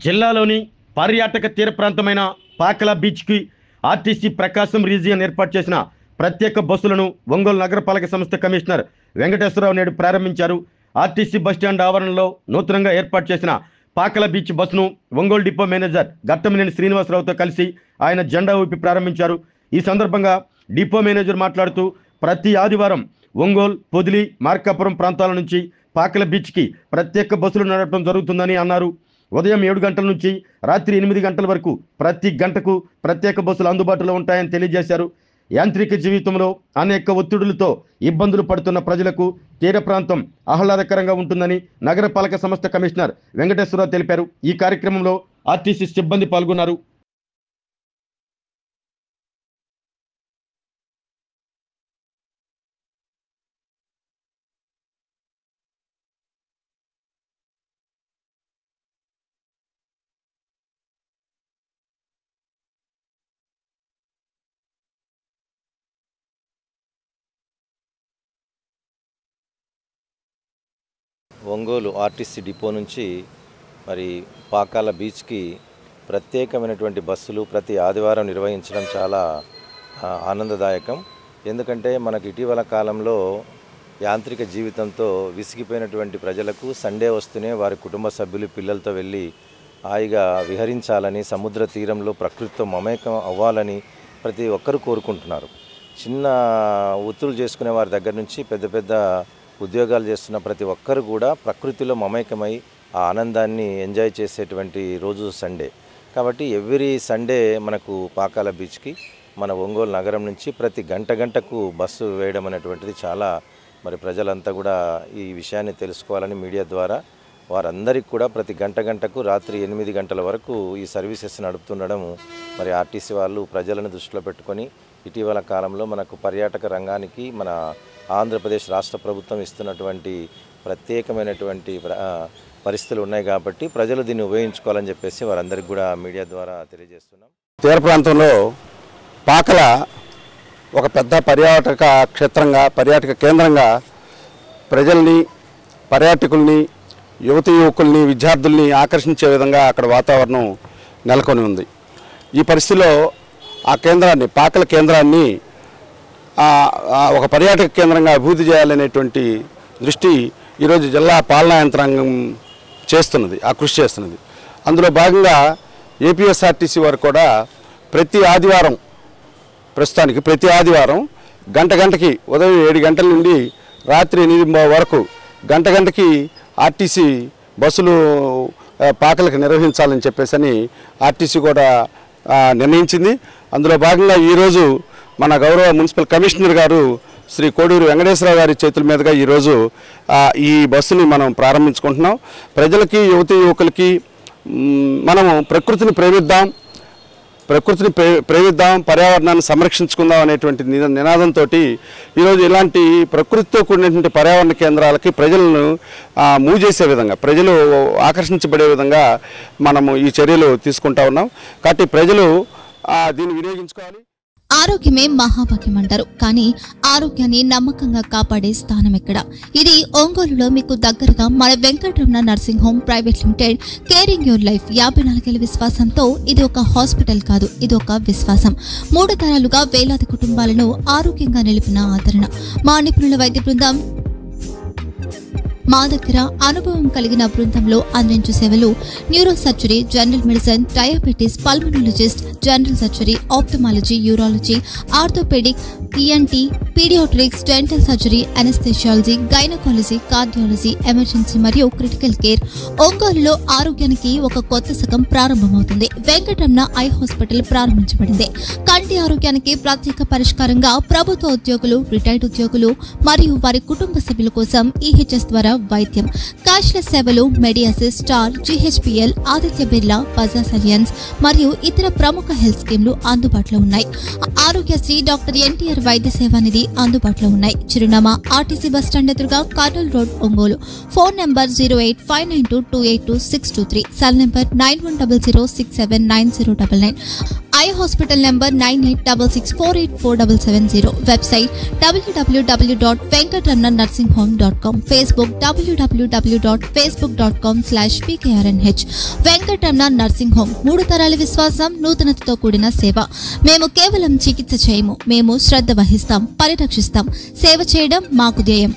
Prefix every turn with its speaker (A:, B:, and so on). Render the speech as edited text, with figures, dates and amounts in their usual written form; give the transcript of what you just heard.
A: జిల్లాలోని పర్యాటక తీర ప్రాంతమైన పాకల బీచ్కి ఆర్టీసీ ప్రకాశం రీజియన్ ఏర్పాటు చేసిన ప్రత్యేక బస్సులను ఒంగోలు నగరపాలక సంస్థ కమిషనర్ వెంకటేశ్వరరావు నేడు ప్రారంభించారు. ఆర్టీసీ బస్టాండ్ ఆవరణలో నూతనంగా ఏర్పాటు చేసిన పాకల బీచ్ బస్సును ఒంగోలు డిపో మేనేజర్ గట్టమనేని శ్రీనివాసరావుతో కలిసి ఆయన జెండా ఊపి ప్రారంభించారు. ఈ సందర్భంగా డిపో మేనేజర్ మాట్లాడుతూ ప్రతి ఆదివారం ఒంగోలు, పొదిలి, మార్కాపురం ప్రాంతాల నుంచి పాకల బీచ్కి ప్రత్యేక బస్సులు నడపడం జరుగుతుందని అన్నారు. ఉదయం 7 గంటల నుంచి రాత్రి 8 గంటల వరకు ప్రతి గంటకు ప్రత్యేక బస్సులు అందుబాటులో ఉంటాయని తెలియజేశారు. యాంత్రిక జీవితంలో అనేక ఒత్తిడులతో ఇబ్బందులు పడుతున్న ప్రజలకు తీర ప్రాంతం ఆహ్లాదకరంగా ఉంటుందని నగరపాలక సంస్థ కమిషనర్ వెంకటేశ్వరరావు తెలిపారు. ఈ కార్యక్రమంలో ఆర్టీసీ సిబ్బంది పాల్గొన్నారు.
B: ఒంగోలు ఆర్టీసీ డిపో నుంచి మరి పాకాల బీచ్కి ప్రత్యేకమైనటువంటి బస్సులు ప్రతి ఆదివారం నిర్వహించడం చాలా ఆనందదాయకం. ఎందుకంటే మనకు ఇటీవల కాలంలో యాంత్రిక జీవితంతో విసిగిపోయినటువంటి ప్రజలకు సండే వస్తూనే వారి కుటుంబ సభ్యులు పిల్లలతో వెళ్ళి హాయిగా విహరించాలని, సముద్ర తీరంలో ప్రకృతితో మమేకం అవ్వాలని ప్రతి ఒక్కరు కోరుకుంటున్నారు. చిన్న ఒత్తులు చేసుకునే వారి దగ్గర నుంచి పెద్ద పెద్ద ఉద్యోగాలు చేస్తున్న ప్రతి ఒక్కరు కూడా ప్రకృతిలో మమేకమై ఆ ఆనందాన్ని ఎంజాయ్ చేసేటువంటి రోజు సండే. కాబట్టి ఎవ్రీ సండే మనకు పాకాల బీచ్కి మన ఒంగోలు నగరం నుంచి ప్రతి గంటకు బస్సు వేయడం అనేటువంటిది చాలా మరి ప్రజలంతా కూడా ఈ విషయాన్ని తెలుసుకోవాలని మీడియా ద్వారా వారందరికీ కూడా ప్రతి గంటకు రాత్రి 8 గంటల వరకు ఈ సర్వీసెస్ నడుపుతుండడం మరి ఆర్టీసీ వాళ్ళు ప్రజలను దృష్టిలో పెట్టుకొని ఇటీవల కాలంలో మనకు పర్యాటక రంగానికి మన ఆంధ్రప్రదేశ్ రాష్ట్ర ప్రభుత్వం ఇస్తున్నటువంటి ప్రత్యేకమైనటువంటి పరిస్థితులు ఉన్నాయి కాబట్టి ప్రజలు దీన్ని ఉపయోగించుకోవాలని చెప్పేసి వారందరికీ కూడా మీడియా ద్వారా తెలియజేస్తున్నాం.
C: తీర ప్రాంతంలో పాకల ఒక పెద్ద పర్యాటక క్షేత్రంగా, పర్యాటక కేంద్రంగా ప్రజల్ని, పర్యాటకుల్ని, యువకుల్ని, విద్యార్థుల్ని ఆకర్షించే విధంగా అక్కడ వాతావరణం నెలకొని ఉంది. ఈ పరిస్థితిలో ఆ కేంద్రాన్ని, పాకల కేంద్రాన్ని ఒక పర్యాటక కేంద్రంగా అభివృద్ధి చేయాలనేటువంటి దృష్టి ఈరోజు జిల్లా పాలనా యంత్రాంగం చేస్తున్నది, ఆ కృషి చేస్తున్నది. అందులో భాగంగా ఏపీఎస్ఆర్టీసీ వారు కూడా ప్రతి ఆదివారం, ప్రస్తుతానికి ప్రతి ఆదివారం గంటకి ఉదయం 7 గంటల నుండి రాత్రి 8 వరకు గంటకి ఆర్టీసీ బస్సులు పాకలకు నిర్వహించాలని చెప్పేసి ఆర్టీసీ కూడా నిర్ణయించింది. అందులో భాగంగా ఈరోజు మన గౌరవ మున్సిపల్ కమిషనర్ గారు శ్రీ కోడూరు వెంకటేశ్వరరావు గారి చేతుల మీదుగా ఈరోజు ఈ బస్సుని మనం ప్రారంభించుకుంటున్నాం. ప్రజలకి, యువకులకి మనము ప్రకృతిని ప్రేమిద్దాం, పర్యావరణాన్ని సంరక్షించుకుందాం అనేటువంటి నినాదంతో ఈరోజు ఇలాంటి ప్రకృతితో కూడినటువంటి పర్యావరణ కేంద్రాలకి ప్రజలను మూవ్ చేసే విధంగా, ప్రజలు ఆకర్షించబడే విధంగా మనము ఈ చర్యలు తీసుకుంటా ఉన్నాం. కాబట్టి ప్రజలు దీన్ని వినియోగించుకోవాలి.
D: ఆరోగ్యమే మహాభాగ్యం అంటారు, కానీ ఆరోగ్యాన్ని నమ్మకంగా కాపాడే స్థానం ఎక్కడ? ఇది ఒంగోలులో మీకు దగ్గరగా మన Venkataramana nursing home private limited. Caring your life 54 ఏళ్ల విశ్వాసంతో ఇది ఒక హాస్పిటల్ కాదు, ఇది ఒక విశ్వాసం. 3 తరాలుగా వేలాది కుటుంబాలను ఆరోగ్యంగా నిలిపిన ఆదరణ. మా నిపుణుల వైద్య బృందం మా దగ్గర అనుభవం కలిగిన బృందంలో అందించే సేవలు neuro surgery, general medicine, diabetes, pulmonologist, general surgery, ophthalmology, urology, orthopedic, ENT, pediatrics, dental surgery, anesthesiology, gynaecology, cardiology, emergency మరియు క్రిటికల్ కేర్. ఒంగోలులో ఆరోగ్యానికి ఒక కొత్త శకం ప్రారంభమవుతుంది. వెంకటరమణ ఐ హాస్పిటల్ ప్రారంభించబడింది. కంటి ఆరోగ్యానికి ప్రత్యేక పరిష్కారంగా ప్రభుత్వ ఉద్యోగులు, రిటైర్డ్ ఉద్యోగులు మరియు వారి కుటుంబ సభ్యుల కోసం EHS ద్వారా వైద్యం, క్యాష్లెస్ సేవలు, Medi Assist, Star, GHPL, Aditya Birla, Bajaj Allianz మరియు ఇతర ప్రముఖ హెల్త్ స్కీమ్లు అందుబాటులో ఉన్నాయి. ఆరోగ్యశ్రీ, డాక్టర్ NTR వైద్య సేవా నిధి అందుబాటులో ఉన్నాయి. చిరునామా ఆర్టీసీ బస్టాండ్ ఎదురుగా, Kurnool road, Ongole. Phone number 08592282623, cell number 9100679099. Eye hospital number 9866484770. Website www.venkatramnanursing.com. Facebook www.facebook.com/vkrnh. Venkataramana nursing home 3 తరాల విశ్వాసం, నూతనతతో కూడిన సేవ. మేము కేవలం చికిత్స చేయము, మేము శ్రద్ధ వహిస్తాం, పరిరక్షిస్తాం. సేవ చేయడం మాకు ధ్యేయం.